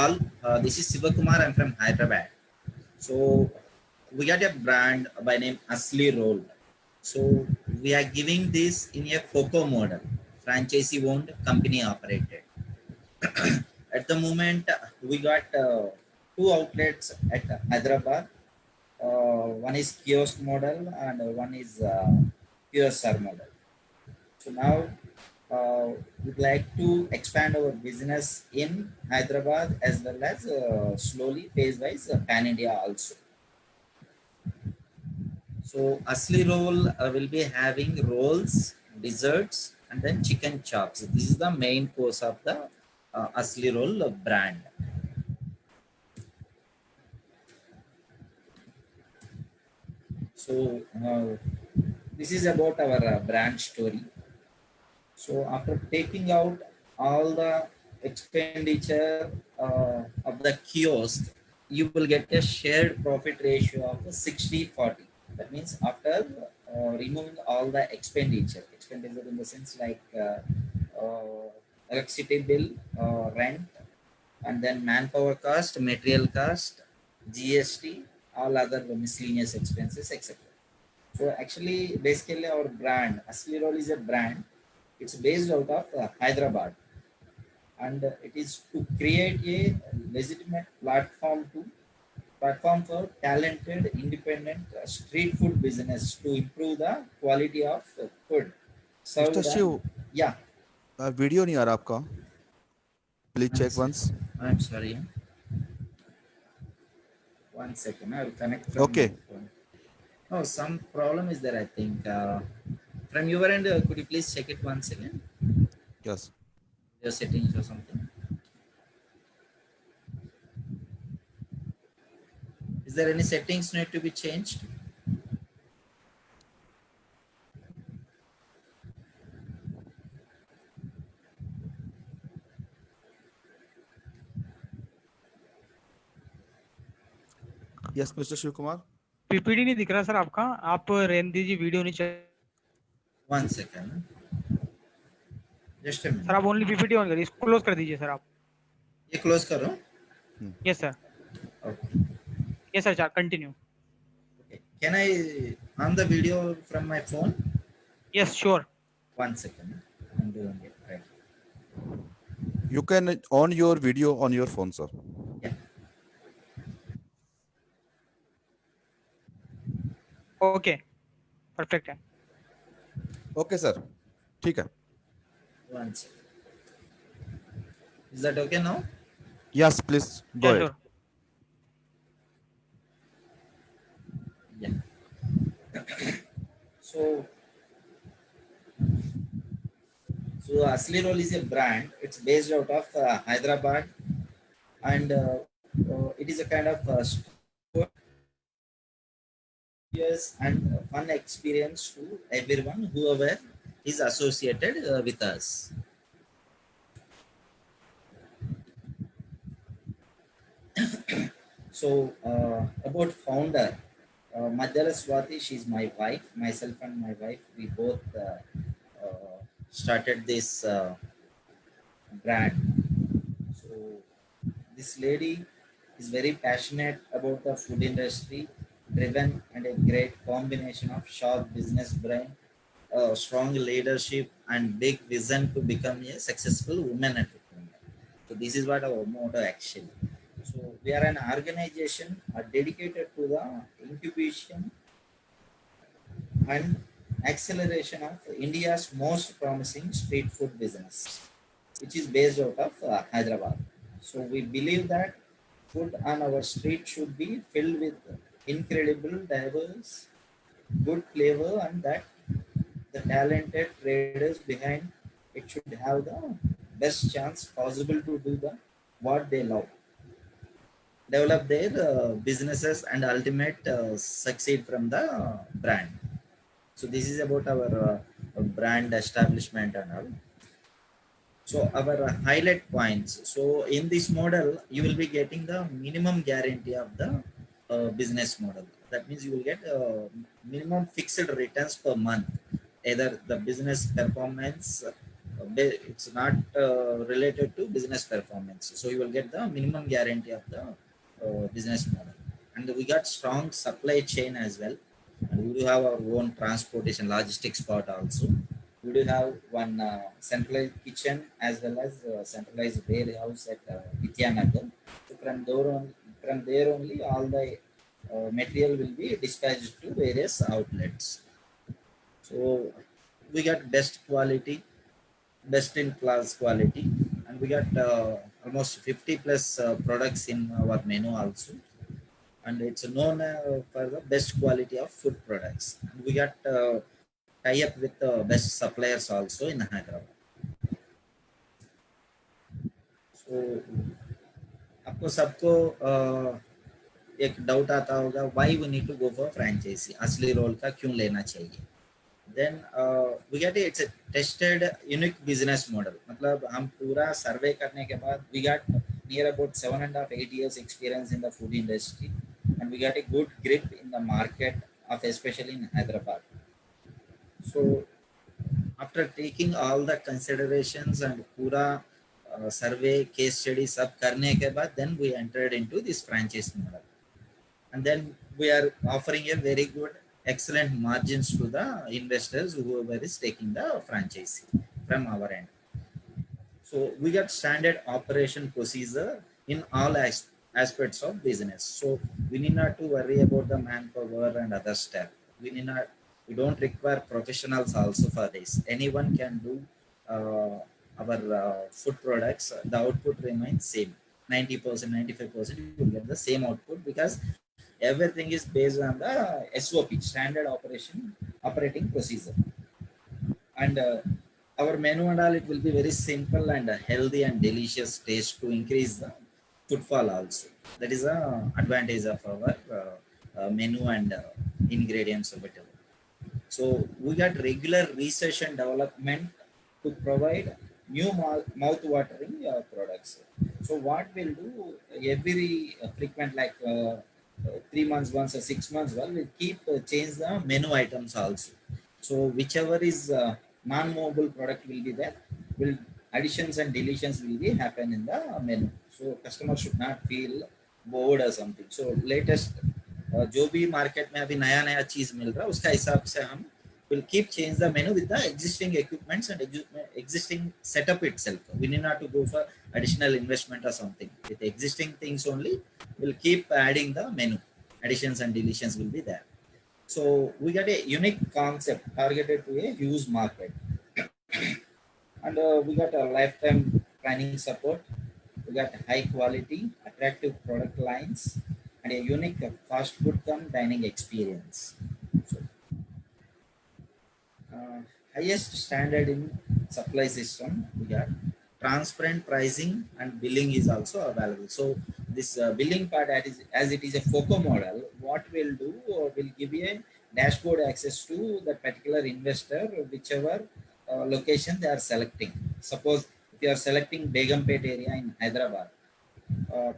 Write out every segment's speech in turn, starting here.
All, this is Sivakumar. I'm from Hyderabad. So we got a brand by name Asli Roll. So we are giving this in a FOCO model, franchisee owned, company operated. At the moment, we got two outlets at Hyderabad. One is kiosk model and one is QSR model. So now we'd like to expand our business in Hyderabad as well as slowly phase-wise pan India also. So Asli Roll will be having rolls, desserts, and then chicken chops. This is the main course of the Asli Roll brand. So this is about our brand story. So after taking out all the expenditure of the kiosk, you will get a shared profit ratio of 60-40. That means after removing all the expenditure in the sense like electricity bill, rent, and then manpower cost, material cost, GST, all other miscellaneous expenses, etc. So actually, basically our brand, Asli Roll is a brand. It's based out of Hyderabad, and it is to create a legitimate platform for talented, independent street food business to improve the quality of food Mr. served. Shiv, Yeah, video नहीं आ रहा आपका. Please check once. I'm sorry. One second, I will connect from Okay. my phone. Oh, some problem is there, I think. From your end, could you please check it once again? Yes. Your settings or something. Is there any settings need to be changed? Yes, Mr. Shiv Kumar. PPT नहीं दिख रहा sir आपका. आप रहने दीजिए, video नहीं चल. One second. Just a minute. Sir आप ओनली पीपीटी ऑन करिए, इसको क्लोज कर दीजिए सर आप. ये क्लोज करो. Yes sir. Okay. Yes sir, continue. Okay. Can I on the video from my phone? Yes sure. One second. I'm doing it right. You can on your video on your phone, sir. Yeah. Okay, perfect है. Okay, sir. ठीक है. One second. Is that okay now? Yes, please go ahead. Yeah. So Asli Roll is a brand. It's based out of Hyderabad, and it is a kind of years and fun experience to everyone whoever is associated with us. So about founder, Madhyala Swati, she's my wife. Myself and my wife, we both started this brand. So this lady is very passionate about the food industry, driven, and a great combination of sharp business brain, strong leadership, and big vision to become a successful woman entrepreneur. So this is what our motto actually. So we are an organization dedicated to the incubation and acceleration of India's most promising street food business, which is based out of Hyderabad. So we believe that food on our street should be filled with incredible, diverse, good flavor, and that the talented traders behind it should have the best chance possible to do the what they love, develop their businesses, and ultimate succeed from the brand. So this is about our brand establishment and all. So our highlight points. So in this model, you will be getting the minimum guarantee of the business model. That means you will get minimum fixed returns per month. Either the business performance it's not related to business performance. So you will get the minimum guarantee of the business model. And we got strong supply chain as well. And we do have our own transportation logistics part also. We do have one centralized kitchen as well as centralized warehouse at Vidyanagar. So from there only all the material will be dispatched to various outlets. So we got best quality, best in class quality, and we got almost 50 plus products in our menu also, and it's known for the best quality of food products. And we got tie up with best suppliers also in Hyderabad. So आपको सबको एक doubt आता होगा why we need to go for franchisee, असली role का क्यों लेना चाहिए. Then we get it's a tested unique business model. मतलब हम पूरा सर्वे करने के बाद we got near about 7.5 8 years experience in the food industry, and we got a good grip in the market of especially in Hyderabad. So after taking all the considerations and पूरा survey case study सब करने के बाद then we entered into this franchise model, and then we are offering a very good excellent margins to the investors whoever is taking the franchise from our end. So we got standard operation procedure in all aspects of business, so we need not to worry about the manpower and other stuff. We don't require professionals also for this. Anyone can do our food products. The output remains same, 90% 95% you will get the same output, because everything is based on the SOP, standard operating procedure. And our menu and all, it will be very simple and healthy and delicious taste to increase the footfall also. That is a advantage of our menu and ingredients of it. So we got regular research and development to provide new mouth-watering products. So what we'll do every frequent, like 3 months once or 6 months, well, we'll keep change the menu items also. So whichever is non-movable product will be there, will additions and deletions will be happen in the menu. So customer should not feel bored or something. So latest जो भी market में अभी नया नया चीज मिल रहा है उसका हिसाब से हम will keep change the menu with the existing equipments and existing setup itself. We need not to go for additional investment or something. With existing things only, we'll keep adding the menu. Additions and deletions will be there. So we got a unique concept targeted to a huge market. And we got a lifetime planning support. We got high quality, attractive product lines, and a unique fast food come dining experience. So, highest standard in supply system, we got transparent pricing, and billing is also available. So this billing part, as it is a FOCO model, what we'll do, will give you a dashboard access to the particular investor, whichever location they are selecting. Suppose if you are selecting Begumpet area in Hyderabad,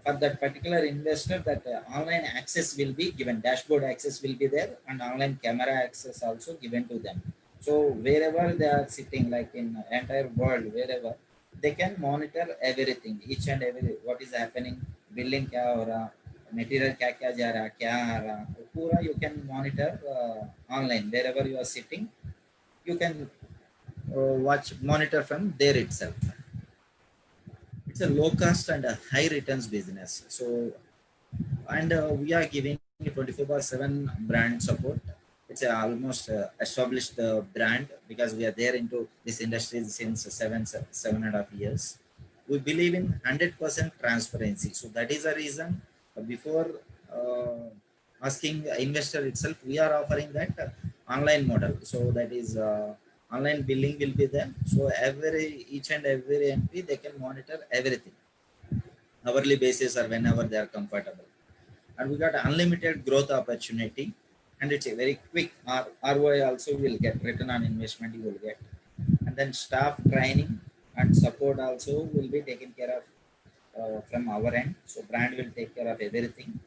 for that particular investor, that online access will be given, dashboard access will be there, and online camera access also given to them. So wherever they are sitting, like in entire world, wherever, they can monitor everything, each and every, what is happening, billing kya ho raha, material kya kya ja raha, kya aa raha, pura you can monitor online. Wherever you are sitting, you can monitor from there itself. It's a low cost and a high returns business. So, and we are giving 24/7 brand support. It's a almost established brand, because we are there into this industry since 7.5 years. We believe in 100% transparency. So that is the reason before asking investor itself, we are offering that online model. So that is online billing will be there. So each and every entry they can monitor everything, hourly basis or whenever they are comfortable. And we got unlimited growth opportunity, and it's a very quick ROI also will get, return on investment you will get. And then staff training and support also will be taken care of from our end. So brand will take care of everything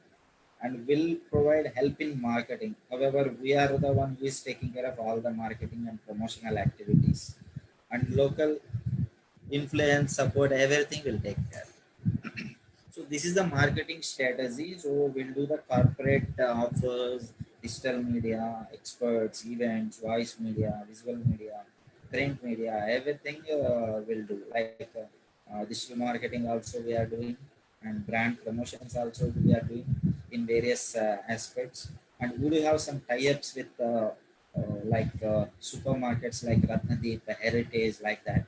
and will provide help in marketing. However, we are the one who is taking care of all the marketing and promotional activities. And local influence, support, everything will take care. So this is the marketing strategy. So we'll do the corporate offers, digital media, experts, events, voice media, visual media, print media, everything we'll do. Like digital marketing also we are doing, and brand promotions also we are doing in various aspects. And we will have some tie-ups with supermarkets like Ratnadeep, Heritage, like that,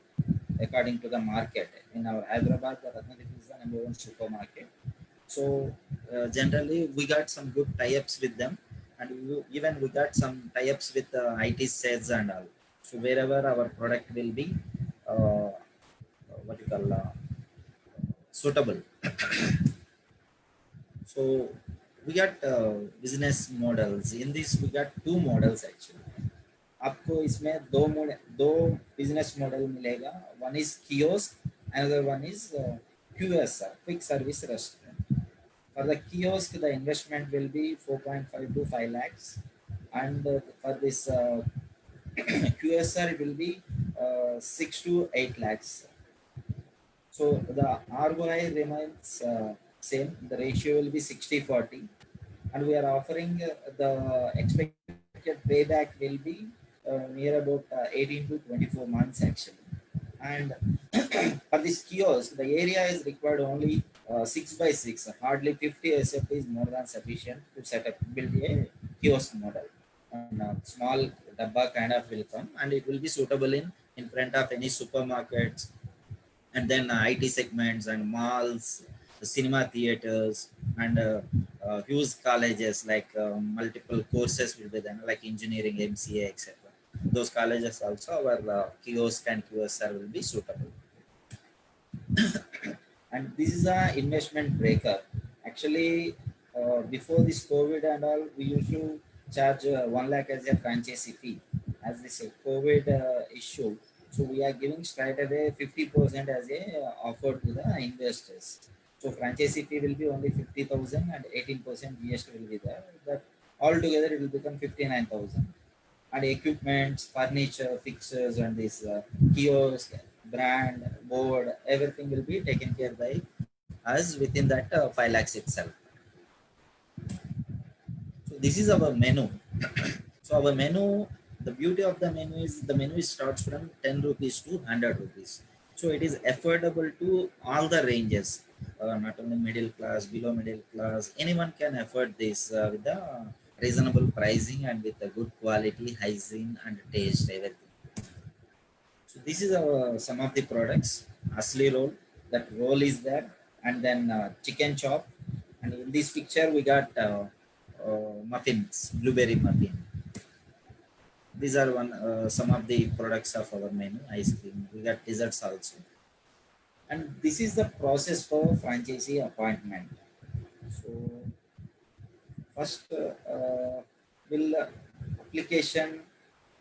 according to the market. In our Hyderabad, the Ratnadeep is the number one supermarket. So generally, we got some good tie-ups with them, and even we got some tie-ups with IT sales and all. So wherever our product will be, what you call suitable. So we got business models. In this, we got two models actually. आपको इसमें दो business model मिलेगा. One is kiosk, another one is QSR, quick service restaurant. For the kiosk, the investment will be 4.5 to 5 lakhs, and for this QSR it will be 6 to 8 lakhs. So the ROI remains same. The ratio will be 60/40, and we are offering the expected payback will be near about 18 to 24 months actually. And for this kiosk, the area is required only 6 by 6. Hardly 50 SF is more than sufficient to set up, build a kiosk model. And small dabba kind of will come, and it will be suitable in front of any supermarkets, and then IT segments and malls, cinema theaters, and huge colleges like multiple courses will be there, like engineering, MCA, etc. Those colleges also our kiosk and QSR will be suitable. And this is a investment breaker. Actually, before this COVID and all, we used to charge 1 lakh as a franchise fee. As this COVID issue, so we are giving straight away 50% as a offer to the investors. So franchise fee will be only 50,000 and 18% GST will be there. But altogether it will become 59,000. And equipment, furniture, fixtures, and this kiosk, brand, board, everything will be taken care by us within that 5 lakhs itself. So this is our menu. So our menu, the beauty of the menu starts from 10 rupees to 100 rupees. So it is affordable to all the ranges, not only middle class, below middle class. Anyone can afford this with the reasonable pricing and with the good quality, hygiene, and taste, everything. So this is our some of the products. Asli roll, that roll is there, and then chicken chop, and in this picture we got muffins, blueberry muffin. These are some of the products of our menu. Ice cream. We got desserts also, and this is the process for franchisee appointment. So first, will application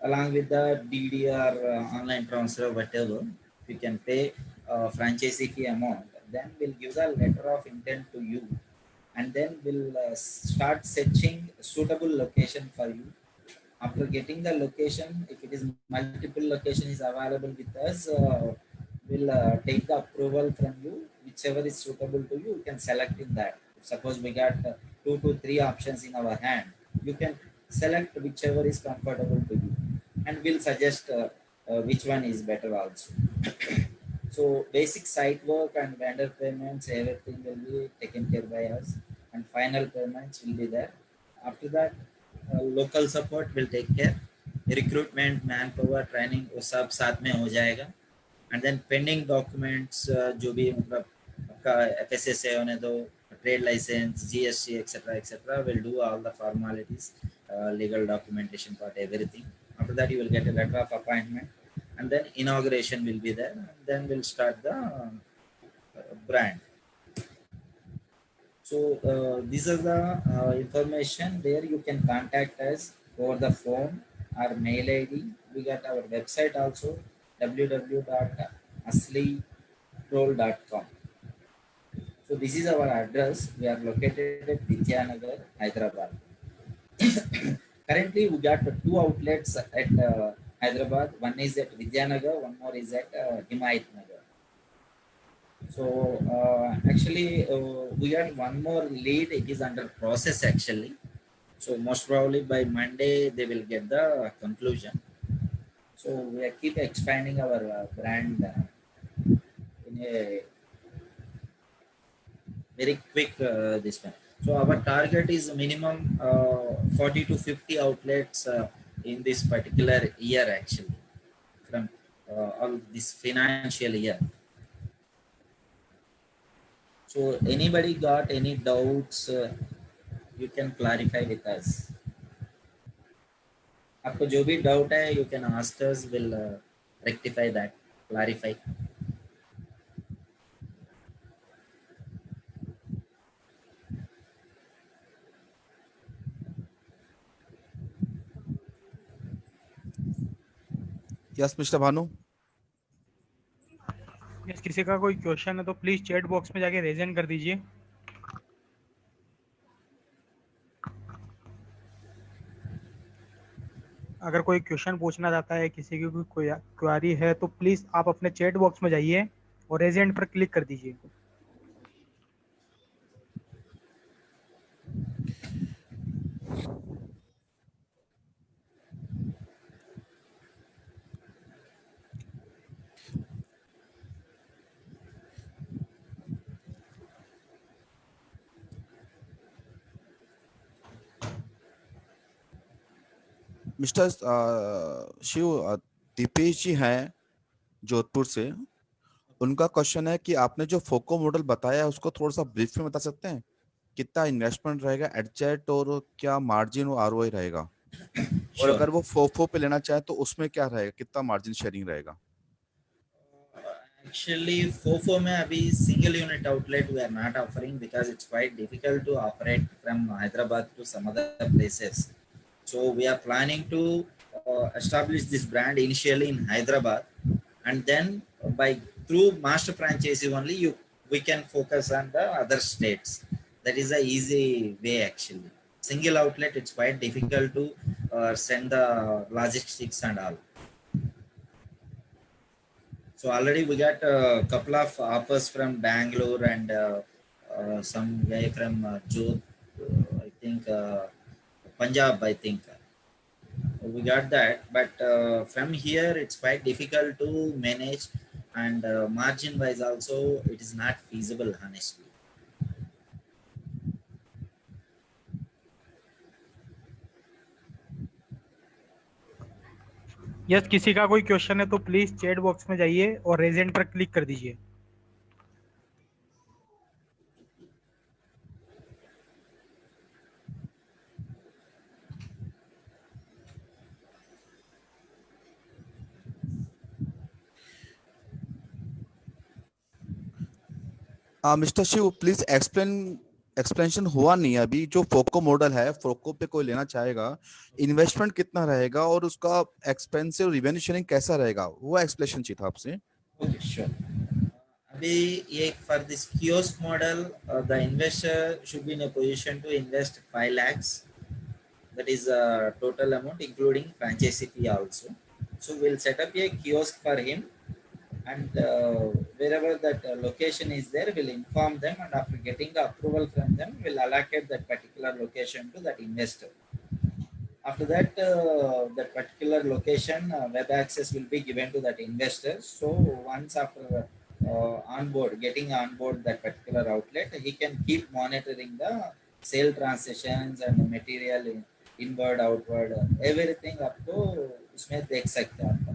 along with the DD or online transfer, whatever, you can pay franchisee fee amount. Then we'll give the letter of intent to you, and then we'll start searching suitable location for you. After getting the location, if it is multiple location is available with us, we'll take the approval from you. Whichever is suitable to you, you can select in that. Suppose we got 2 to 3 options in our hand, you can select whichever is comfortable to you, and we'll suggest which one is better also. So basic site work and vendor payments, everything will be taken care by us, and final payments will be there. After that, local support will take care. Recruitment, manpower, training, वो सब साथ में हो जाएगा. And then pending documents, जो भी मतलब आपका FSSA होने दो, trade license, GST, etc., will do all the formalities, legal documentation part, everything. After that, you will get a letter of appointment, and then inauguration will be there. And then we'll start the brand. So these are the information. There you can contact us over the phone or mail ID. We got our website also, www.asliroll.com. So this is our address. We are located at Vidyanagar, Hyderabad. Currently, we got 2 outlets at Hyderabad. One is at Vidyanagar, one more is at Himayat Nagar. So actually, we got one more lead. It is under process actually. So most probably by Monday they will get the conclusion. So we are keep expanding our brand in a very quick this one. So our target is minimum 40 to 50 outlets in this particular year actually from all this financial year. So anybody got any doubts, you can clarify with us. आपको जो भी doubt है, you can ask us. We'll rectify that, clarify. Yes mister Bhanu. Yes, किसी का कोई question है तो please chat box में जाके रेज हैंड कर दीजिए. अगर कोई क्वेश्चन पूछना चाहता है, किसी की कोई क्वेरी है, तो प्लीज आप अपने चैट बॉक्स में जाइए और रेज हैंड पर क्लिक कर दीजिए. मिस्टर शिव, दीपेश जी हैं जोधपुर से. उनका क्वेश्चन है कि आपने जो फोको मॉडल बताया है उसको थोड़ा सा ब्रीफ में बता सकते हैं. कितना इन्वेस्टमेंट रहेगा एडजेट और क्या मार्जिन और आरओआई रहेगा, और Sure. अगर वो फोफो पे लेना चाहे तो उसमें क्या रहेगा, कितना मार्जिन शेयरिंग रहेगा. Actually, FOFO में अभी single unit outlet we are not offering because it's quite difficult to operate from Hyderabad to some other places. So we are planning to establish this brand initially in Hyderabad, and then by through master franchisee only we can focus on the other states. That is a easy way actually. Single outlet, it's quite difficult to send the logistics and all. So already we got a couple of offers from Bangalore and some guy from I think Punjab, I think. We got that, but from here it's quite difficult to manage, and margin wise also it is not feasible honestly. Yes, किसी का कोई question है तो please chat box में जाइए और raise hand पर click कर दीजिए. मिस्टर शिव प्लीज एक्सप्लेनेशन हुआ नहीं है अभी. जो फोको मॉडल है, फोको पे कोई लेना चाहेगा, इन्वेस्टमेंट कितना रहेगा और उसका एक्सपेंसिव रिवेन्यू शेयरिंग कैसा रहेगा, वो एक्सप्लेनेशन चाहिए था आपसे. Okay, sure. अभी ये for this kiosk model, the investor should be in a position to invest 5 lakhs. That is a total amount including franchisee fee also. So we'll set up a kiosk for him, and wherever that location is there, we'll inform them, and after getting the approval from them, we'll allocate that particular location to that investor. After that, that particular location web access will be given to that investor. So once after getting on board that particular outlet, he can keep monitoring the sale transactions and the material inward, outward, everything up to उसमें देख सकते हैं आप.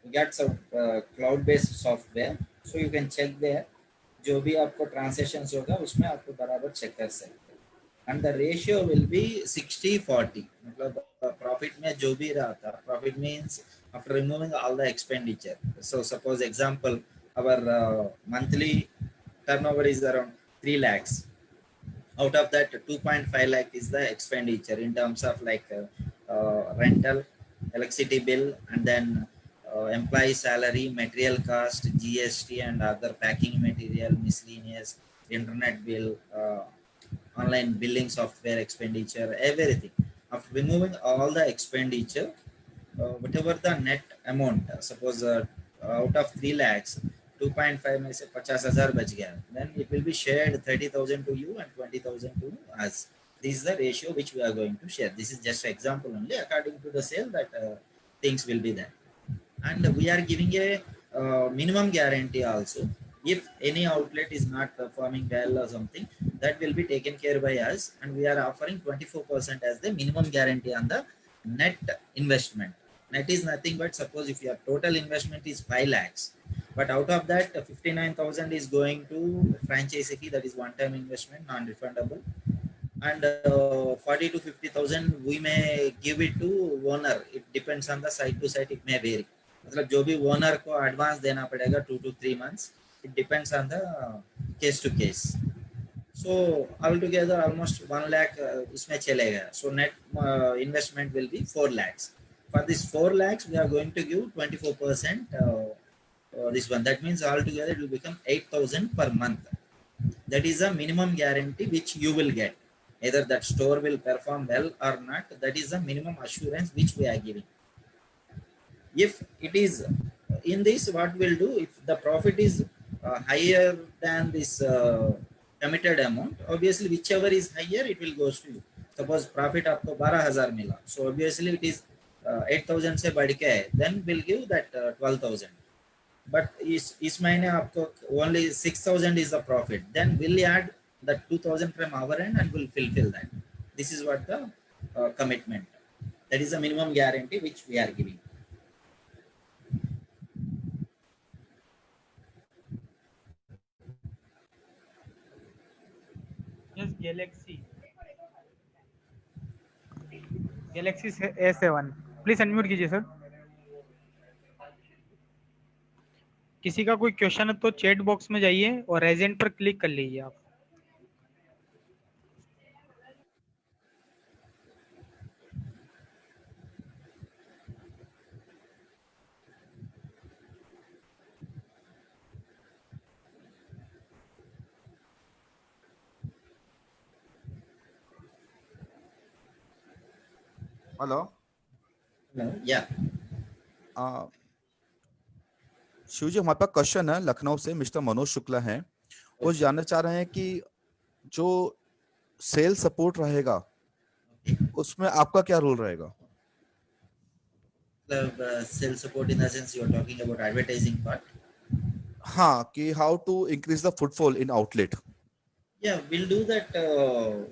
We got some cloud-based software, so you can check there. जो भी आपको transactions होगा उसमें आपको बराबर चेक कर सकते हैं. And the ratio will be 60-40. मतलब profit में जो भी रहा था, profit means after removing all the expenditure. So suppose example, our monthly turnover is around 3 lakhs. Out of that, 2.5 lakh is the expenditure in terms of like rental, electricity bill, and then employee salary, material cost, GST, and other packing material, miscellaneous, internet bill, online billing software expenditure, everything. After removing all the expenditure, whatever the net amount, suppose out of 3 lakhs, 2.5 में से 50,000 बच गया, then it will be shared 30,000 to you and 20,000 to us. This is the ratio which we are going to share. This is just an example only according to the sale that things will be there. And we are giving a minimum guarantee also. If any outlet is not performing well or something, that will be taken care by us, and we are offering 24% as the minimum guarantee on the net investment. Net is nothing but, suppose if your total investment is 5 lakhs, but out of that 59,000 is going to franchisee fee, that is one time investment, non-refundable, and 40 to 50,000 we may give it to owner. It depends on the site to site, it may vary. मतलब जो भी owner को advance देना पड़ेगा 2 to 3 months, it depends on the case to case. So altogether almost 1 lakh इसमें चलेगा. So net investment will be 4 lakhs. For this 4 lakhs we are going to give 24% this one. That means altogether it will become 8,000 per month. That is the minimum guarantee which you will get. Either that store will perform well or not, that is the minimum assurance which we are giving. If it is in this, what we'll do, if the profit is higher than this committed amount, obviously whichever is higher it will goes to you. Suppose profit आपको 12,000 मिला, so obviously it is 8,000 से बढ़ के है, then we'll give that 12,000. But इस महीने आपको only 6,000 is the profit, then we'll add the 2,000 from our end and we'll fulfill that. This is what the commitment. That is the minimum guarantee which we are giving. Yes, Galaxy A7. Please unmute कीजिए sir. किसी का कोई question है तो chat box में जाइए और Regent पर क्लिक कर लीजिए आप. हेलो. Yeah. शिव जी, हमारे पास क्वेश्चन है लखनऊ से, मिस्टर मनोज शुक्ला हैं. वो जानना चाह रहे हैं कि जो सेल सपोर्ट रहेगा उसमें आपका क्या रोल रहेगा. Sales support in the sense you are talking about advertising part. हाँ, कि how to increase the footfall in outlet. Yeah, we'll do that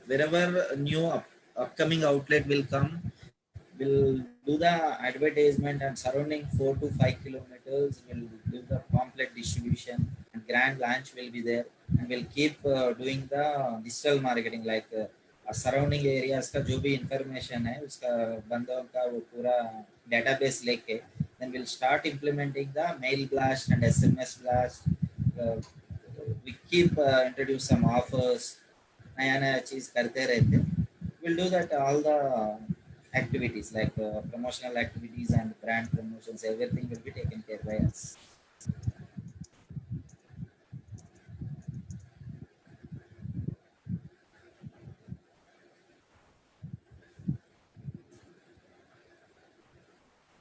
wherever new upcoming outlet will come. We'll do the advertisement and surrounding 4 to 5 kilometers. We'll do the pamphlet distribution and grand launch will be there. And we'll keep doing the digital marketing, like surrounding areas का जो भी information है उसका बंदों का वो पूरा database लेके, then we'll start implementing the mail blast and SMS blast. Uh, we keep introduce some offers, नया नया चीज करते रहते. We'll do that all the activities like promotional activities and brand promotions, everything will be taken care by us.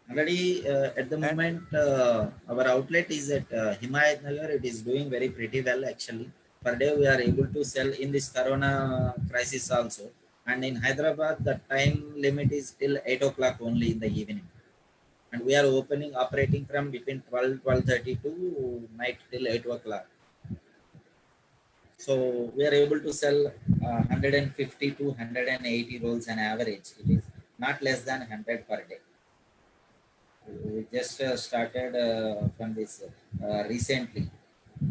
Already at the moment our outlet is at Himayat Nagar. It is doing very pretty well actually. Per day we are able to sell in this corona crisis also. And in Hyderabad the time limit is till 8 o'clock only in the evening. And we are operating from between 12:30 to night till 8 o'clock. So we are able to sell 150 to 180 rolls on average. It is not less than 100 per day. We just started from this recently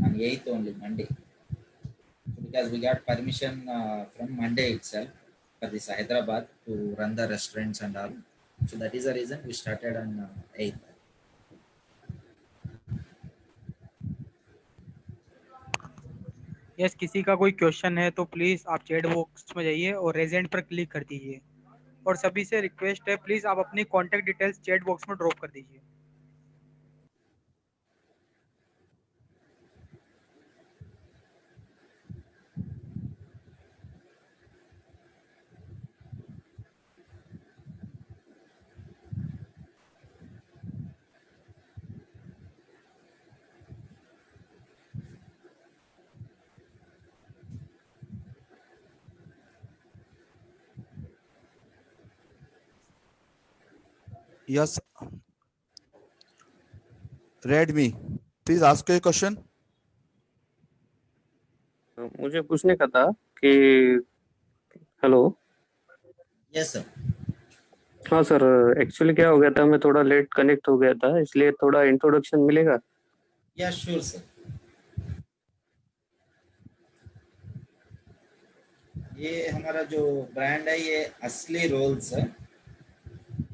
on 8th only, Monday. So because we got permission from Monday itself for this Hyderabad to run the restaurants and all. So that is the reason we started on 8th. Yes, किसी का कोई question है तो please आप chat box में जाइए और Regent पर क्लिक कर दीजिए. और सभी से रिक्वेस्ट है, प्लीज आप अपनी कांटेक्ट डिटेल्स चैट बॉक्स में ड्रॉप कर दीजिए. Yes, Redmi. Please ask your question. मुझे पूछने का था कि हेलो। Yes, sir. हाँ सर, एक्चुअली क्या हो गया था, मैं थोड़ा लेट कनेक्ट हो गया था, इसलिए थोड़ा इंट्रोडक्शन मिलेगा। Yeah, sure, sir. ये हमारा जो ब्रांड है ये असली रोल्स है।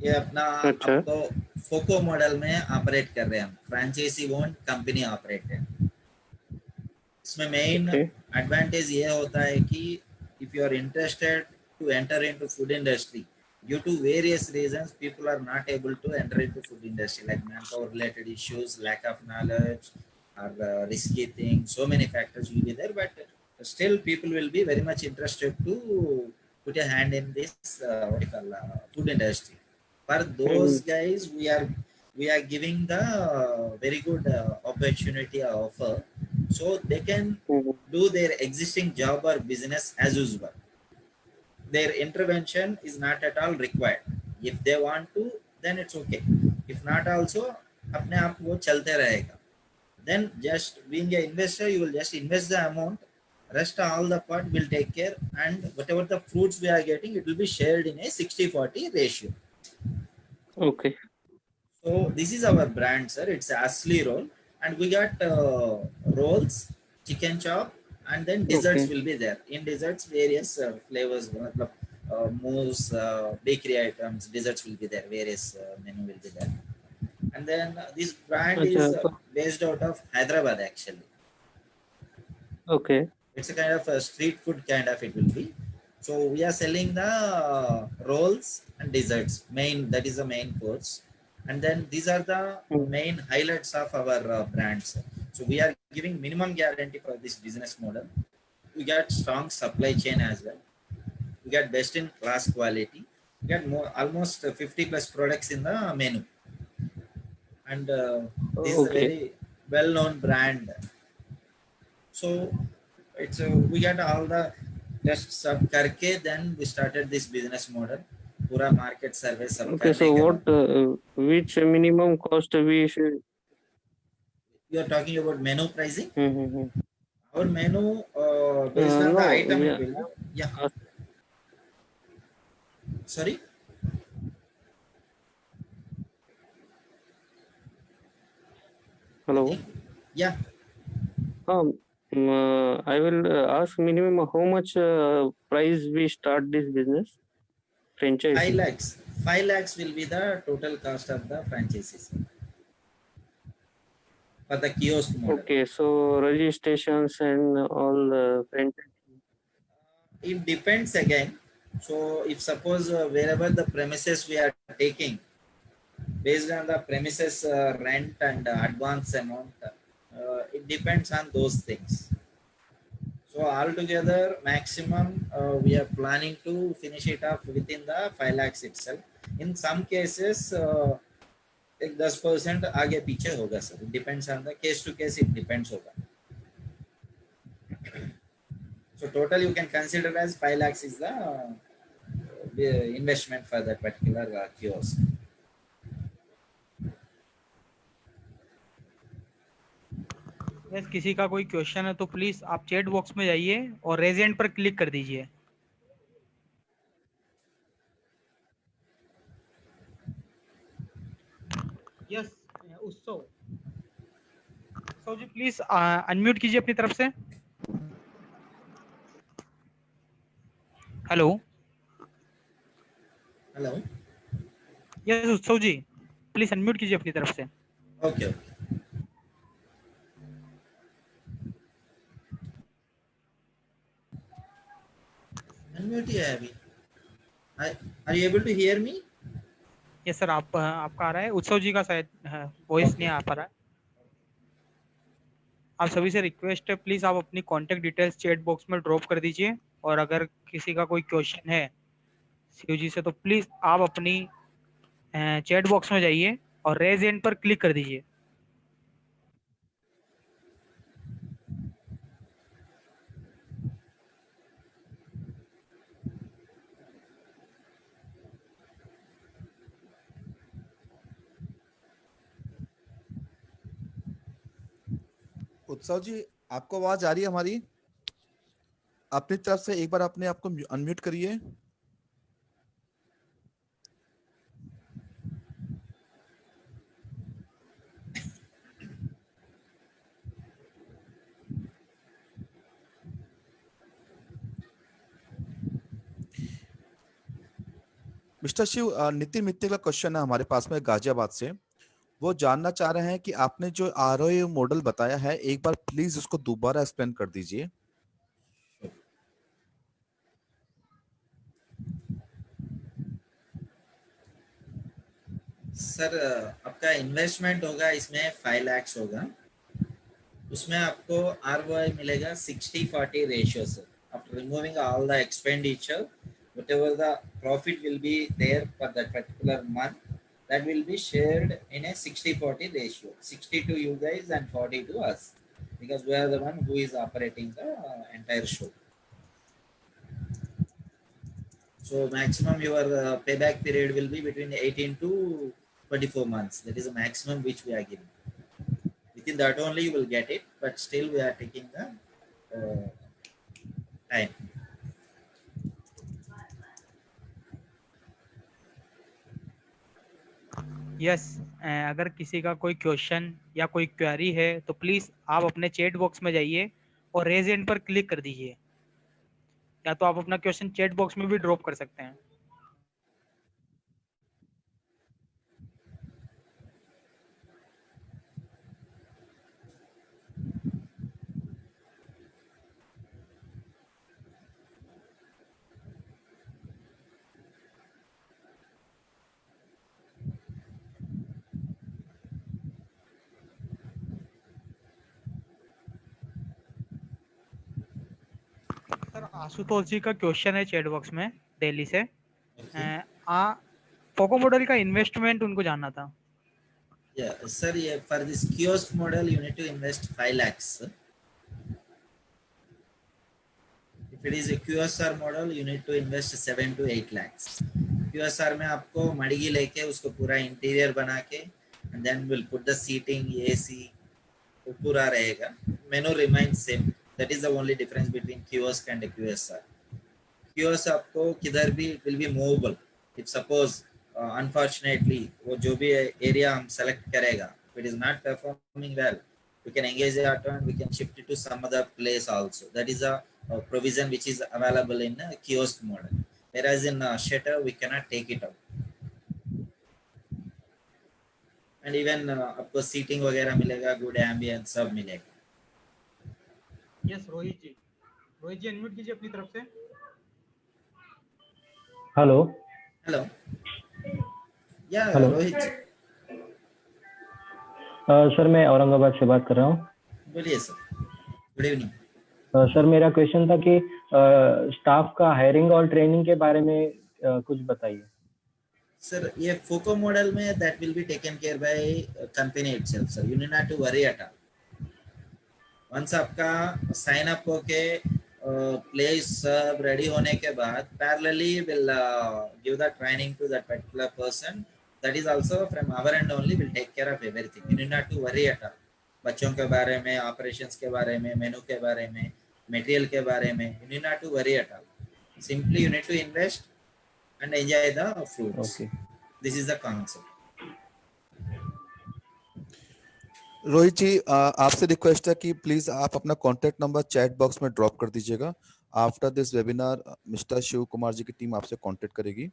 ये अपना अच्छा। अब तो फोको मॉडल में ऑपरेट कर रहे हैं हम, फ्रेंचाइजी ओन कंपनी ऑपरेट है। इसमें मेन ओके। एडवांटेज ये होता है कि if you are interested to enter into food industry, due to various reasons people are not able to enter into food industry, like manpower related issues, lack of knowledge, or risky things. So many factors will be there, but still people will be very much interested to put a hand in this what you call food industry. For those guys, we are giving the very good opportunity offer, so they can do their existing job or business as usual. Their intervention is not at all required. If they want to, then it's okay. If not also, अपने आप वो चलते रहेगा. Then just being an investor, you will just invest the amount, rest all the part will take care, and whatever the fruits we are getting, it will be shared in a 60-40 ratio. Okay. So this is our brand, sir. It's Ashley roll, and we got rolls, chicken chop, and then desserts okay. will be there. In desserts, various flavors, मतलब mousse, bakery items, desserts will be there. Various menu will be there. And then this brand अच्छा is तो based out of Hyderabad actually. Okay. It's a kind of a street food kind of it will be. So we are selling the rolls and desserts. Main, that is the main course. And then these are the main highlights of our brands. So we are giving minimum guarantee for this business model. We got strong supply chain as well. We got best in class quality. We got more almost 50 plus products in the menu. And this is a okay. very well known brand. So it's we got all the tests सब करके then we started this business model. पूरा market survey सब okay, करने so के what बाद. Which minimum cost we should. You are talking about menu pricing. Hmm. Our menu based on no, the item we it will be. Yeah. Sorry. I hello. think. Yeah. हाँ, I will ask minimum how much price we start this business 5 franchisee. lakhs. 5 lakhs will be the total cost of the franchises for the kiosk model. Okay, so registrations and all the franchise. It depends again. So if suppose wherever the premises we are taking, based on the premises rent and advance amount, it depends on those things. So altogether maximum we are planning to finish it off within the 5 lakhs itself. In some cases एक 10% आगे पीछे होगा sir. It depends on the case to case, it depends होगा. So total you can consider as 5 lakhs is the investment for that particular kiosk. Yes, किसी का कोई question है तो प्लीज आप चैट बॉक्स में जाइए और रेज हैंड पर क्लिक कर दीजिए। यस, उत्सव उत्सव जी प्लीज अनम्यूट कीजिए अपनी तरफ से। हेलो। Hello. यस उत्सव जी, प्लीज अनम्यूट कीजिए अपनी तरफ से। Okay. Unmute है अभी. Are you able to hear me? Yes sir, आपका आ रहा है, उत्सव जी का शायद वॉइस नहीं Okay. आ पा रहा है। आप सभी से रिक्वेस्ट है, प्लीज आप अपनी कांटेक्ट डिटेल्स चैट बॉक्स में ड्रॉप कर दीजिए, और अगर किसी का कोई क्वेश्चन है सीयू जी से तो प्लीज आप अपनी चैट बॉक्स में जाइए और रेज हैंड पर क्लिक कर दीजिए। उत्सव जी, आपको आवाज आ रही है हमारी? अपनी तरफ से एक बार अपने आप को अनम्यूट करिए। मिस्टर शिव, नितिन मित्तल का क्वेश्चन है हमारे पास में गाजियाबाद से। वो जानना चाह रहे हैं कि आपने जो आरओए मॉडल बताया है, एक बार प्लीज उसको दोबारा एक्सप्लेन कर दीजिए। सर आपका इन्वेस्टमेंट होगा इसमें 5 lakhs होगा, उसमें आपको ROI मिलेगा 60-40 ratio sir. After removing all the expenditure, whatever the profit will be there for that particular month, that will be shared in a 60-40 ratio. 60 to you guys and 40 to us, because we are the one who is operating the entire show. So maximum your payback period will be between 18 to 24 months. That is the maximum which we are giving. Within that only you will get it, but still we are taking the time. Yes, अगर किसी का कोई question या कोई query है तो please आप अपने चैट बॉक्स में जाइए और रेज हैंड पर क्लिक कर दीजिए, या तो आप अपना क्वेश्चन चैट बॉक्स में भी ड्रॉप कर सकते हैं। सर आशुतोष जी का क्वेश्चन है चैट बॉक्स में, दिल्ली से। Okay. फोको मॉडल का इन्वेस्टमेंट उनको जानना था। Yeah, sir. Yeah, for this kiosk model, you need to invest 5 lakhs. If it is a QSR model, you need to invest 7 to 8 lakhs. QSR में आपको मड़गी लेके उसको पूरा इंटीरियर बना के, and then we'll put the seating, AC, वो पूरा रहेगा. Menu remains same. That is the only difference between kiosk and a QSR. kiosk आपको किधर भी it will be movable. If suppose unfortunately वो जो भी area हम select करेगा, if it is not performing well, we can engage the auto and we can shift it to some other place also. That is a provision which is available in a kiosk model. Whereas in shutter we cannot take it out. And even आपको seating वगैरह मिलेगा, good ambience सब मिलेगा. Yes Rohit जी unmute कीजिए अपनी तरफ से। Hello Hello. Yeah, hello Rohit ji sir, मैं औरंगाबाद से बात कर रहा हूँ। बोलिए सर. Good evening. सर, मेरा क्वेश्चन था कि स्टाफ का हायरिंग और ट्रेनिंग के बारे में कुछ बताइए। सर ये फोको मॉडल में that will be taken care by company itself, sir. You need not to worry at all. Once आपका sign up होके place सब ready होने के बाद parallelly will give the training to that particular person. That is also from our end only, will take care of everything. You need not to worry at all. बच्चों के बारे में, operations के बारे में, menu के बारे में, material के बारे में, you need not to worry at all. Simply you need to invest and enjoy the fruits. Okay This is the concept. Rohit ji, आपसे रिक्वेस्ट है कि प्लीज आप अपना कॉन्टेक्ट नंबर चैट बॉक्स में ड्रॉप कर दीजिएगा। After this webinar mister Shiv Kumar ji की team आपसे कांटेक्ट करेगी।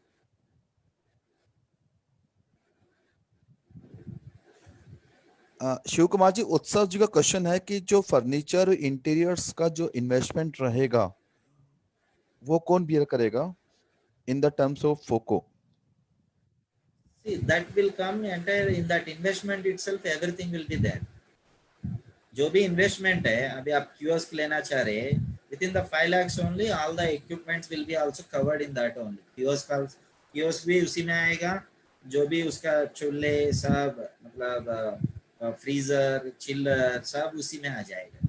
शिव कुमार जी, उत्सव जी का क्वेश्चन है कि जो फर्नीचर इंटीरियर्स का जो इन्वेस्टमेंट रहेगा वो कौन बियर करेगा in the terms of फोको? See, that will come entire in that investment itself, everything will be there. जो भी इन्वेस्टमेंट है, अभी आप कियोस्क लेना चाह रहे हैं, with in the 5 lakhs only all the equipments will be also covered in that only. Kiosk भी उसी में आएगा, जो भी उसका चूल्हे सब मतलब फ्रीजर चिल्लर सब उसी में आ जाएगा.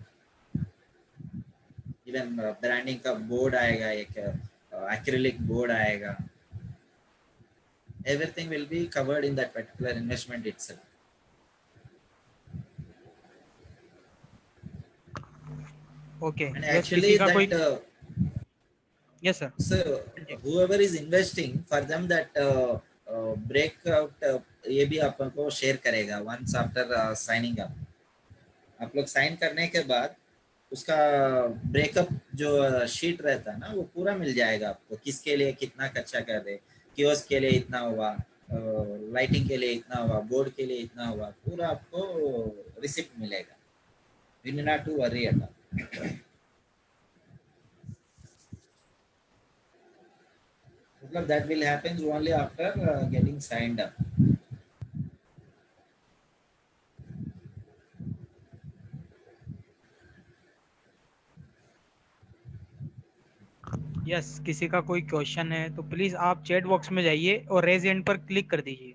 इवन ब्रांडिंग का बोर्ड आएगा, एक एक्रिलिक बोर्ड आएगा. Everything will be covered in that particular investment itself. Okay And yes actually किसी का कोई that yes sir so whoever is investing for them that breakout ये भी आपको शेयर करेगा once after signing up. आप लोग साइन करने के बाद उसका ब्रेकअप जो शीट रहता है ना वो पूरा मिल जाएगा आपको, किसके लिए कितना खर्चा कर रहे, कियोस्क के लिए इतना हुआ, लाइटिंग के लिए इतना हुआ, बोर्ड के लिए इतना हुआ, पूरा आपको रिसिप्ट मिलेगा. You need not to worry at all. मतलब that will happen only after getting signed up. Yes किसी का कोई क्वेश्चन है तो प्लीज आप चैट बॉक्स में जाइए और रेज हैंड पर क्लिक कर दीजिए.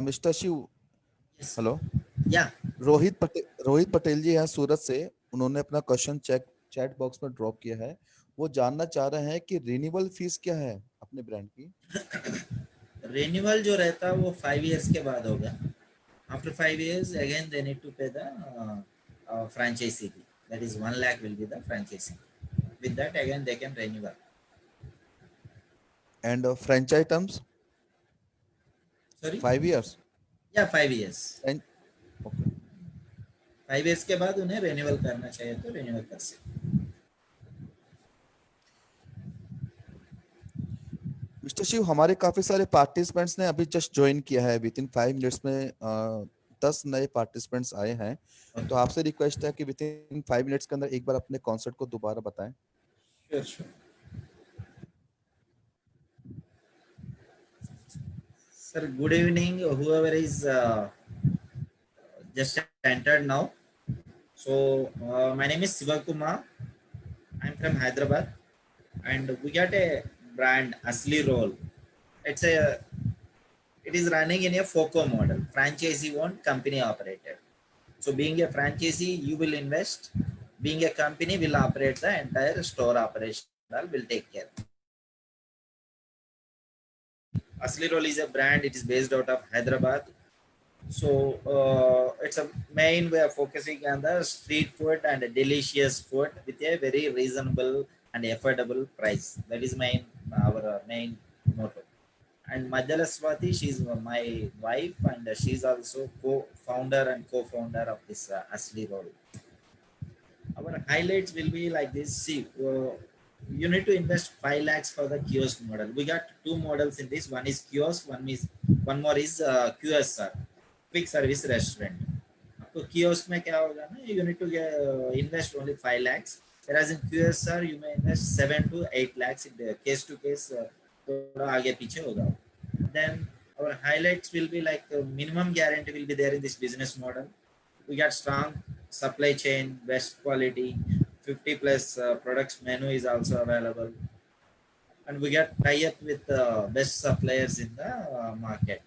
Mister Shiv, Yes. Hello, Yeah. Rohit Patel ji हैं सूरत से. उन्होंने अपना क्वेश्चन चैट बॉक्स में ड्रॉप किया है. वो जानना चाह रहे हैं कि रिन्यूअल फीस क्या है अपने ब्रांड की. रिन्यूअल जो रहता है वो 5 years के बाद होगा. After 5 years again they need to pay the franchise fee. That is 1 lakh will be the franchise fee. With that again they can renew. And franchise terms Sorry. 5 years. Yeah, 5 years. Okay. 5 years के बाद उन्हें renewal करना चाहिए तो renewal कर सकते. Mister Shiv, हमारे काफी सारे पार्टिसिपेंट्स ने अभी जस्ट ज्वाइन किया है. विद इन 5 मिनट्स में 10 नए पार्टिसिपेंट्स आए हैं. तो आपसे रिक्वेस्ट है कि विद इन 5 मिनट्स के अंदर एक बार अपने कॉन्सेप्ट को दोबारा बताएं. Sure, sure. Sir, good evening. Whoever is just entered now. So my name is Siva Kumar. I'm from Hyderabad, and we got a brand Asli Roll. It is running in a FOCO model, franchisee owned, company operated. So being a franchisee, you will invest. Being a company, will operate the entire store operation. Will take care. Asli Roll is a brand. It is based out of Hyderabad. So it's a main we are focusing on the street food and delicious food with a very reasonable and affordable price. That is our main motto. And Madhyala Swati, she's my wife, and she's also co-founder and co-founder of this Asli Roll. Our highlights will be like this. See, you need to invest 5 lakhs for the kiosk model. We got two models in this. One is kiosk, one more is QSR, quick service restaurant. So kiosk में क्या होगा ना, you need to invest only 5 lakhs. Whereas in QSR you may invest 7 to 8 lakhs. In the case to case थोड़ा आगे पीछे होगा. Then our highlights will be like minimum guarantee will be there in this business model. We got strong supply chain, best quality, 50 plus products menu is also available, and we get tie up with best suppliers in the market.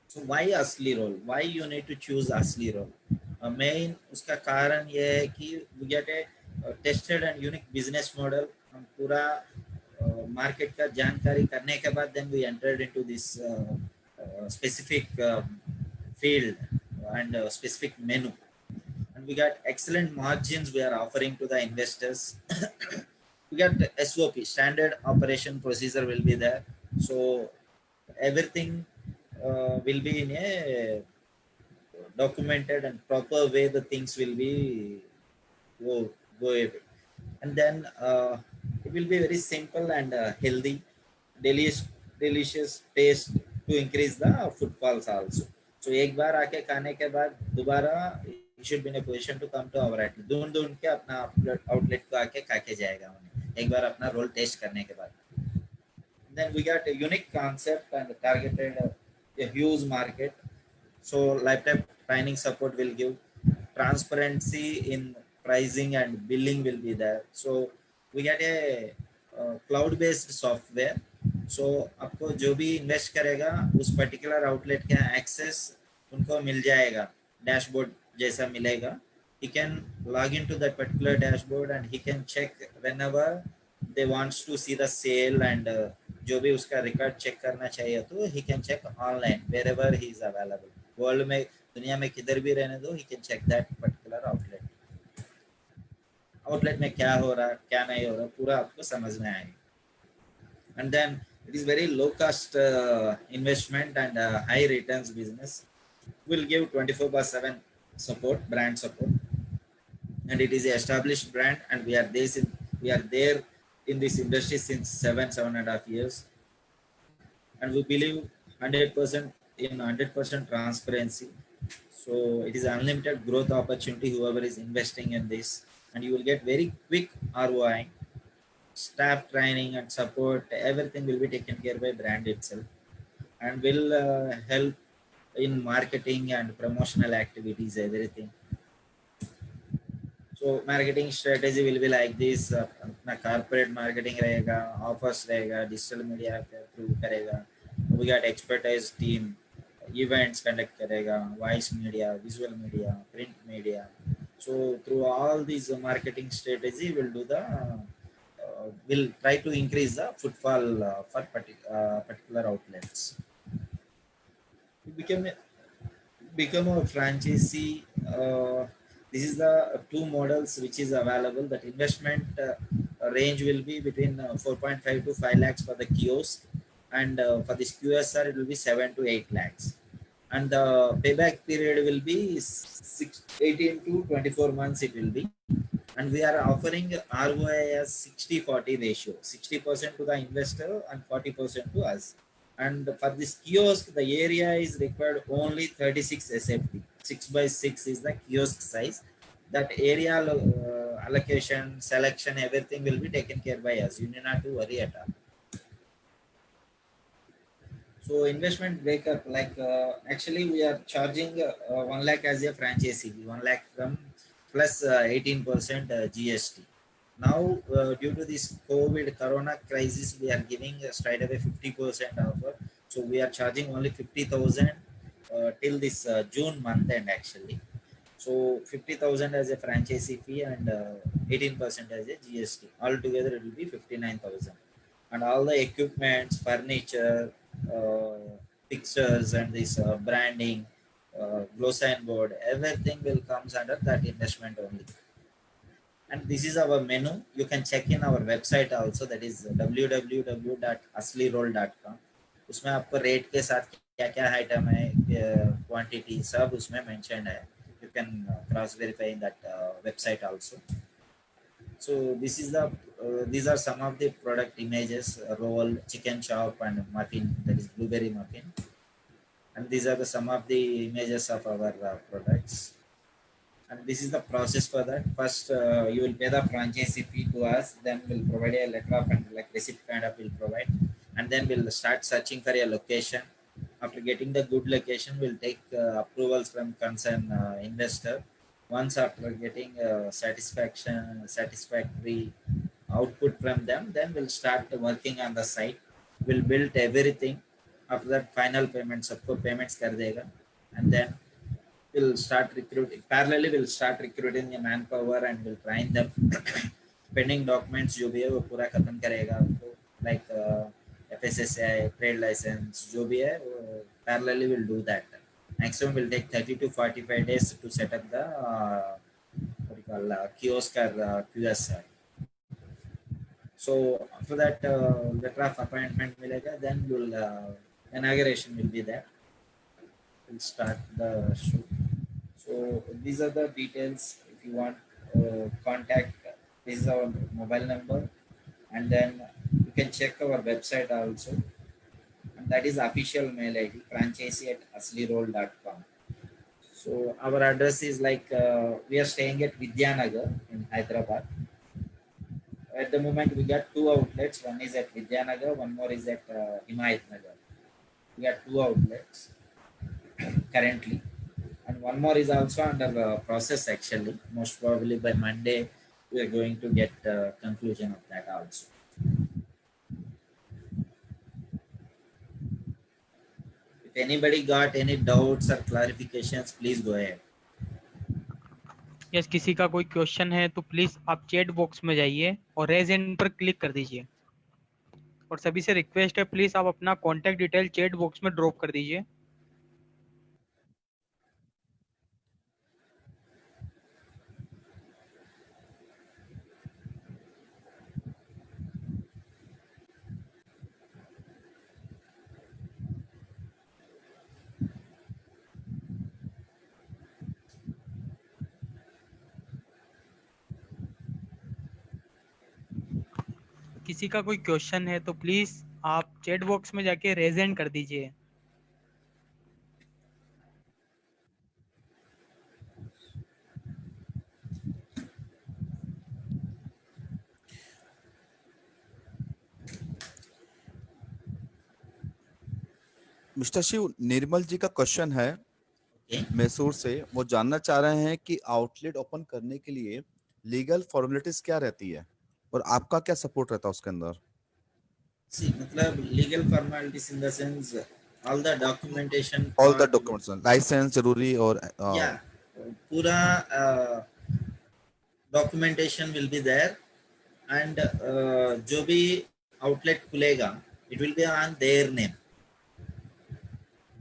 So why Asli Roll? Why you need to choose Asli Roll? Main उसका कारण ये है कि we get a tested and unique business model. हम पूरा market का जानकारी करने के बाद then we entered into this specific field and specific menu, and we got excellent margins we are offering to the investors. We got SOP, standard operation procedure will be there, so everything will be in a documented and proper way. The things will be go away, and then it will be very simple and healthy, delicious taste to increase the footfalls also. So एक बार आके खाने के बाद दोबारा you should be in a position to come to our outlet. ढूंढ के अपना outlet को आके खा के जाएगा उन्हें एक बार अपना रोल टेस्ट करने के बाद. Then we got a unique concept and targeted a huge market. So lifetime training support will give, transparency in pricing and billing will be there. So we get a cloud-based software. सो आपको जो भी invest करेगा उस particular outlet का access उनको मिल जाएगा, dashboard जैसा मिलेगा. He can log into that particular dashboard and he can check whenever they wants to see the sale and जो भी उसका रिकॉर्ड चेक करना चाहिए तो he can check online wherever he is available. World में, दुनिया में किधर भी रहने दो, he can check that particular outlet. Outlet में क्या हो रहा, क्या नहीं हो रहा, पूरा आपको समझ में आएगा. And then it is very low cost investment and high returns business. Will give 24/7 support, brand support, and it is an established brand, and we are there in this industry since 7.5 years, and we believe 100% in 100% transparency. So it is unlimited growth opportunity whoever is investing in this, and you will get very quick ROI. Staff training and support, everything will be taken care by brand itself, and will help in marketing and promotional activities, everything. So marketing strategy will be like this. अपना corporate marketing रहेगा, offers रहेगा, digital media through करेगा. We got expertise team, events conduct करेगा, voice media, visual media, print media. So through all these marketing strategy, we'll do the will try to increase the footfall for particular outlets. To become a franchisee, this is the two models which is available. That investment range will be between 4.5 to 5 lakhs for the kiosk, and for this QSR it will be 7 to 8 lakhs, and the payback period will be 18 to 24 months it will be. And we are offering ROI as 60-40 ratio, 60% to the investor and 40% to us. And for this kiosk, the area is required only 36 SFT. 6x6 is the kiosk size. That area allocation, selection, everything will be taken care by us. You need not to worry at all. So investment breakup, like actually we are charging 1 lakh as a franchisee, 1 lakh from plus 18% GST. Now due to this COVID Corona crisis, we are giving straight away 50% offer. So we are charging only 50,000 till this June month end actually. So 50,000 as a franchisee fee and 18% as a GST. Altogether it will be 59,000. And all the equipments, furniture, pictures, and this branding, glow sign board, everything will comes under that investment only. And this is our menu. You can check in our website also, that is www.asliroll.com. उसमें आपको rate के साथ क्या क्या item है, quantity सब उसमें mention है. You can cross verify in that website also. So this is the these are some of the product images: roll, chicken chop, and muffin, that is blueberry muffin. And these are the some of the images of our products. And this is the process for that. First, you will pay the franchisee fee to us. Then we'll provide a letter of and like receipt kind of will provide, and then we'll start searching for a location. After getting the good location, we'll take approvals from concerned investor. Once after getting satisfactory output from them, then we'll start working on the site. We'll build everything. After that, final payments, सबको payments कर देगा, and then we'll start recruiting. Parallelly, we'll start recruiting the manpower and we'll train them. Pending documents जो भी है वो पूरा खत्म करेगा आपको, like FSSAI, trade license, जो भी है वो parallelly will do that. Maximum will take 30 to 45 days to set up the what you call kiosk or QSR. So after that, letter of appointment मिलेगा, then you'll inauguration will be there. We'll start the shoot. So these are the details. If you want contact, this is our mobile number, and then you can check our website also, and that is official mail ID, franchisee@asliroll.com. So our address is like we are staying at Vidyanagar in Hyderabad. At the moment we got two outlets. One is at Vidyanagar, one more is at Himayatnagar. We got two outlets currently, and one more is also under process actually. Most probably by Monday we are going to get conclusion of that also. If anybody got any doubts or clarifications, please go ahead. Yes, किसी का कोई question है तो please आप chat box में जाइए और raise hand पर क्लिक कर दीजिए। और सभी से रिक्वेस्ट है, प्लीज आप अपना कॉन्टेक्ट डिटेल चैट बॉक्स में ड्रॉप कर दीजिए। किसी का कोई क्वेश्चन है तो प्लीज आप चैट बॉक्स में जाके रेज हैंड कर दीजिए। मिस्टर शिव, निर्मल जी का क्वेश्चन है Okay. मैसूर से। वो जानना चाह रहे हैं कि आउटलेट ओपन करने के लिए लीगल फॉर्मेलिटीज क्या रहती है और आपका क्या सपोर्ट रहता है उसके अंदर। See, मतलब legal formalities in the sense all the documentation all the part. Documents, licence जरूरी और Yeah, पूरा documentation will be there, and जो भी outlet खुलेगा, it will be on their name.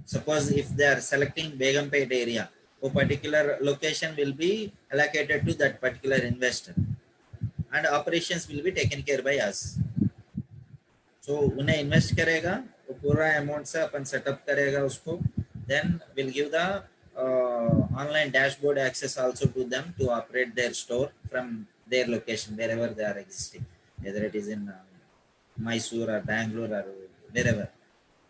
Suppose if they are selecting Begumpet area, a particular location will be allocated to that particular investor, and operations will be taken care by us. So उन्हें invest करेगा, वो पूरा amount से अपन setup करेगा उसको, then we'll give the online dashboard access also to them to operate their store from their location wherever they are existing, whether it is in Mysore or Bangalore or wherever.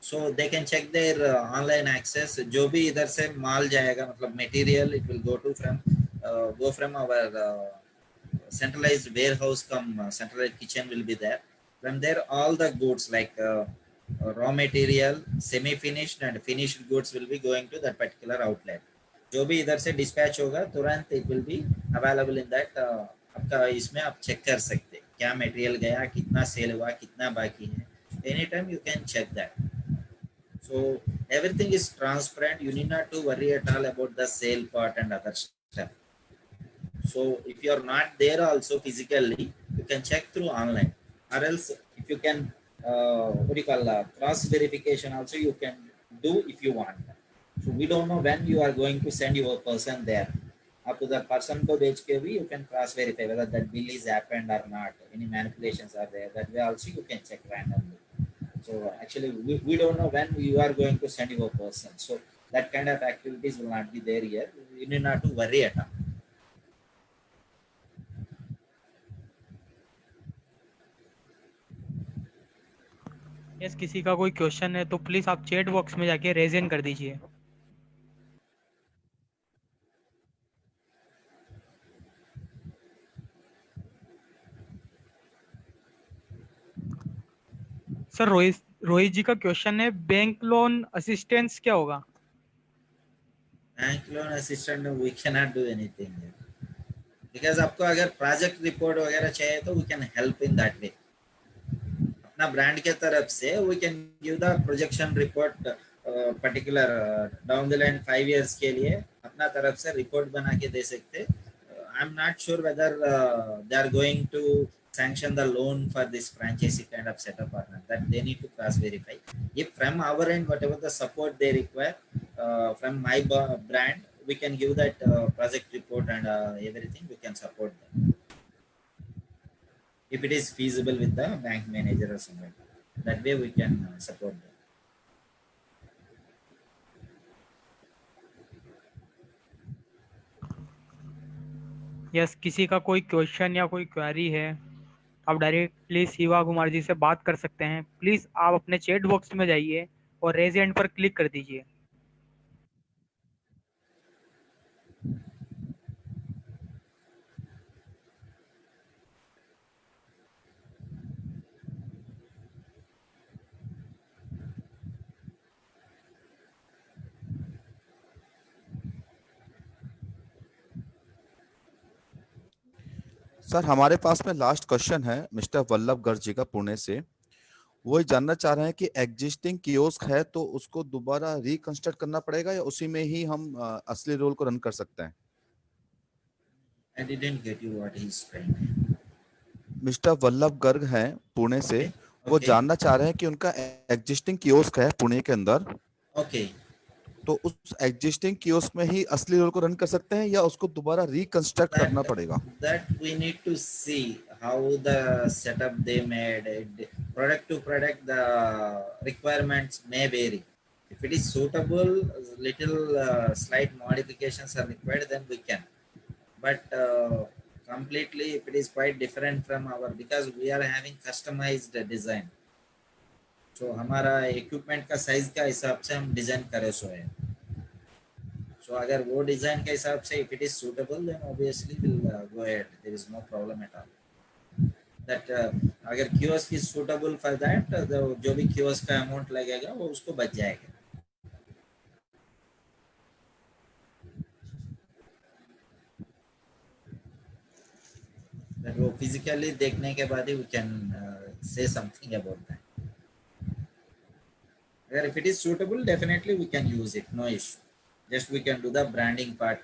So they can check their online access. जो भी इधर से माल जाएगा, मतलब material, it will go from our centralized warehouse, centralized kitchen will be there. From there, all the goods like raw material, semi-finished and finished goods will be going to that particular outlet. जो भी इधर से dispatch होगा, तुरंत it will be available in that. आपका इसमें आप check कर सकते हैं क्या material गया, कितना sale हुआ, कितना बाकी है. Anytime you can check that. So everything is transparent. You need not to worry at all about the sale part and other stuff. So if you are not there also physically, you can check through online, or else if you can cross verification also you can do if you want. So we don't know when you are going to send your person there. Up to the person को भेज के भी you can cross verify whether that bill is happened or not. Any manipulations are there. That way also you can check randomly. So actually we don't know when you are going to send your person. So that kind of activities will not be there here. You need not to worry at all. Yes, किसी का कोई question है तो please आप chat box में जाके raise hand कर दीजिए। सर रोहित जी का क्वेश्चन है, बैंक लोन असिस्टेंस क्या होगा? Bank loan assistant we cannot do anything here. Because आपको अगर प्रोजेक्ट रिपोर्ट वगैरह चाहिए तो we can help in that way. अपना ब्रांड के तरफ से we can give the projection report particular down the line 5 years के लिए अपना तरफ से रिपोर्ट बना के दे सकते. I'm not sure whether they are going to sanction the loan for this franchisee kind of setup or not. That they need to cross verify. If from our end, whatever the support they require from my brand, we can give that project report and everything. We can support them if it is feasible with the bank manager or something. That way we can support them. Yes, किसी का कोई question या कोई query है, आप directly Shiva Kumar ji से बात कर सकते हैं। प्लीज आप अपने चैट बॉक्स में जाइए और रेज हैंड पर क्लिक कर दीजिए। सर हमारे पास में लास्ट क्वेश्चन है मिस्टर वल्लभ गर्ग जी का पुणे से। वो ये जानना चाह रहे हैं कि एग्जिस्टिंग कियोस्क है तो उसको दोबारा रिकंस्ट्रक्ट करना पड़ेगा या उसी में ही हम असली रोल को रन कर सकते हैं। I didn't get you what he's trying. Mister Vallabh Garg हैं पुणे से, Okay. वो Okay. जानना चाह रहे हैं कि उनका एग्जिस्टिंग कियोस्क है पुणे के अंदर, Okay. तो उस एग्जिस्टिंग कियोस्क में ही असली रोल को रन कर सकते हैं या उसको दोबारा रिकंस्ट्रक्ट करना पड़ेगा। That we need to see how the setup they made. Product to product, the requirements may vary. If it is suitable, little slight modifications are required, then we can. But completely, if it is quite different from our, because we are having customized design. So हमारा equipment का size का हिसाब से हम design करे सो है. So अगर वो डिजाइन के हिसाब से if it is suitable, then obviously we'll go ahead. There is no problem at all. That अगर kiosk is suitable for that, जो भी kiosk का amount लगेगा वो उसको बच जाएगा. That वो physically देखने के बाद ही we can say something about that. अगर if it is suitable, definitely we can use it. No issue. Just we can do the branding part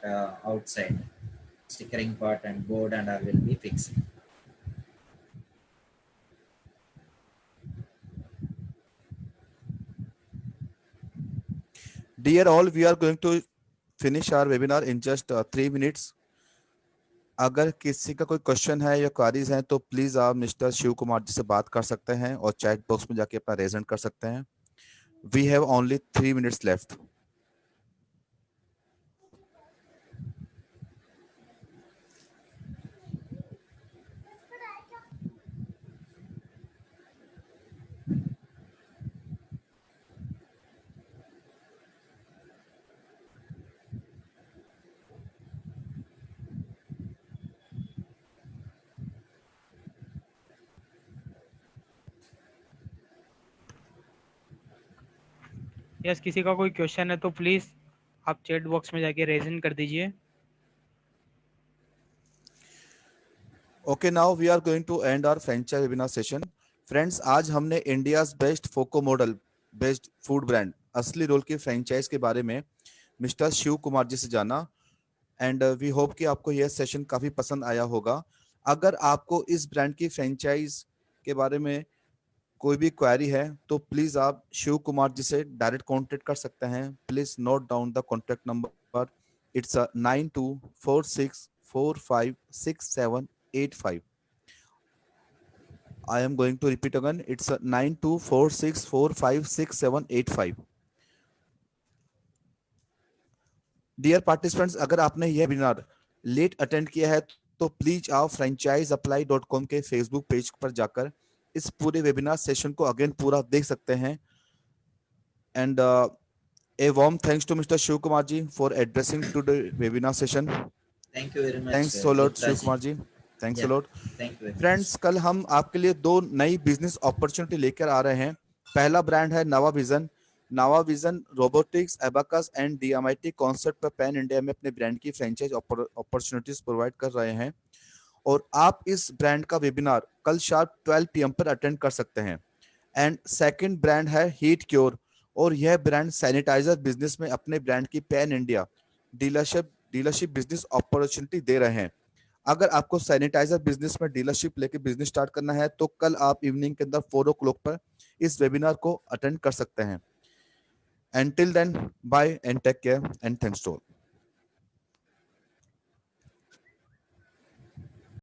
outside, stickering part and board and I will be fixing. Dear all, we are going to finish our webinar in just 3 minutes. अगर किसी का कोई question है या queries हैं तो please आप mister Shiv Kumar जी से बात कर सकते हैं और चैट बॉक्स में जाके अपना रेजेंट कर सकते हैं। वी हैव ओनली 3 minutes लेफ्ट। यस, किसी का कोई क्वेश्चन है तो प्लीज आप चैट बॉक्स में जाके रेजन कर दीजिए। Okay, now we are going to and our franchise webinar session. Friends, आज हमने India's best FOCO model based food brand असली रोल की फ्रेंचाइज के बारे में मिस्टर शिव कुमार जी से जाना एंड वी होप कि आपको यह सेशन काफी पसंद आया होगा। अगर आपको इस ब्रांड की फ्रेंचाइज के बारे में कोई भी क्वेरी है तो प्लीज आप शिव कुमार जी से डायरेक्ट कांटेक्ट कर सकते हैं। Please note down the contact number, it's 9246456785। I am going to repeat again, it's 9246456785। Dear participants, अगर आपने यह वेबिनार लेट अटेंड किया है तो प्लीज आप franchiseapply.com के फेसबुक पेज पर जाकर इस पूरे वेबिनार सेशन को अगेन पूरा देख सकते हैं। And a warm thanks to Mr. Shiv Kumar ji for addressing to the webinar session. Thank you very much. Thanks so lot Gupta Shiv ji. Kumar ji. Thanks a Yeah. lot. Thank you very much. Friends, कल हम आपके लिए 2 नई business opportunity लेकर आ रहे हैं। पहला brand है नवा विजन। नवा vision robotics, abacus and DMIT concept पर पैन इंडिया में अपने ब्रांड की फ्रेंचाइज अपॉर्चुनिटीज प्रोवाइड कर रहे हैं और आप इस ब्रांड का वेबिनार कल शार्प 12 PM पर अटेंड कर सकते हैं। एंड सेकंड ब्रांड है हीट क्योर और यह ब्रांड सैनिटाइजर बिजनेस में अपने ब्रांड की pan India dealership business opportunity दे रहे हैं। अगर आपको सैनिटाइजर बिजनेस में डीलरशिप लेके बिजनेस स्टार्ट करना है तो कल आप इवनिंग के अंदर 4 o'clock पर इस वेबिनार को अटेंड कर सकते हैं। And till then, bye and take care and thanks to all.